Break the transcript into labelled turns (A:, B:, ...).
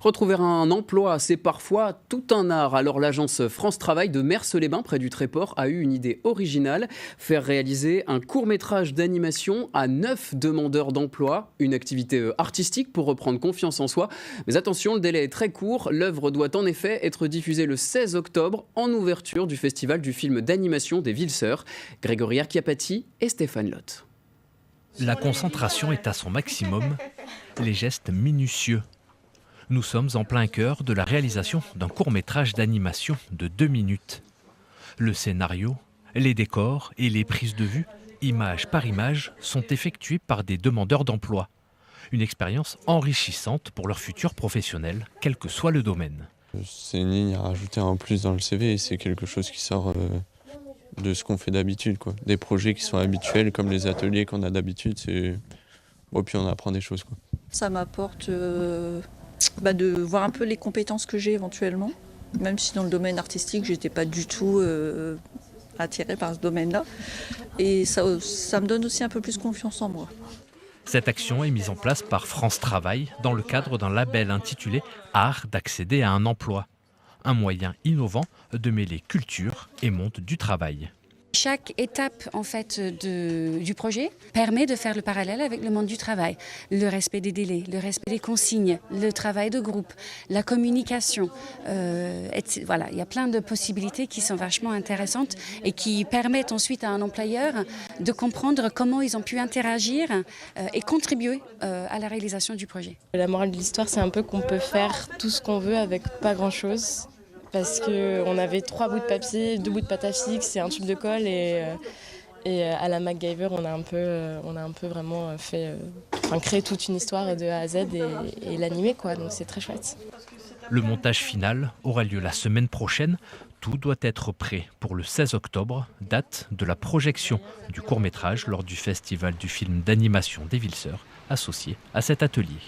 A: Retrouver un emploi, c'est parfois tout un art. Alors l'agence France Travail de Mers-les-Bains, près du Tréport, a eu une idée originale. Faire réaliser un court-métrage d'animation à 9 demandeurs d'emploi. Une activité artistique pour reprendre confiance en soi. Mais attention, le délai est très court. L'œuvre doit en effet être diffusée le 16 octobre en ouverture du festival du film d'animation des Villes-Sœurs. Grégory Archiapati et Stéphane Lotte.
B: La concentration est à son maximum, les gestes minutieux. Nous sommes en plein cœur de la réalisation d'un court-métrage d'animation de 2 minutes. Le scénario, les décors et les prises de vue, image par image, sont effectués par des demandeurs d'emploi. Une expérience enrichissante pour leur futur professionnel, quel que soit le domaine.
C: C'est une ligne à rajouter en plus dans le CV et c'est quelque chose qui sort de ce qu'on fait d'habitude, quoi. Des projets qui sont habituels comme les ateliers qu'on a d'habitude, puis on apprend des choses, quoi.
D: Ça m'apporte de voir un peu les compétences que j'ai éventuellement, même si dans le domaine artistique, j'étais pas du tout attirée par ce domaine-là. Et ça me donne aussi un peu plus confiance en moi.
B: Cette action est mise en place par France Travail dans le cadre d'un label intitulé « Art d'accéder à un emploi ». Un moyen innovant de mêler culture et monde du travail.
E: Chaque étape en fait du projet permet de faire le parallèle avec le monde du travail. Le respect des délais, le respect des consignes, le travail de groupe, la communication. Voilà, il y a plein de possibilités qui sont vachement intéressantes et qui permettent ensuite à un employeur de comprendre comment ils ont pu interagir et contribuer à la réalisation du projet.
F: La morale de l'histoire, c'est un peu qu'on peut faire tout ce qu'on veut avec pas grand-chose. Parce qu'on avait 3 bouts de papier, 2 bouts de pâte à fixe et un tube de colle et à la MacGyver on a un peu vraiment créé toute une histoire de A à Z et l'animer, quoi, donc c'est très chouette.
B: Le montage final aura lieu la semaine prochaine. Tout doit être prêt pour le 16 octobre, date de la projection du court-métrage lors du festival du film d'animation des Villes-Sœurs associé à cet atelier.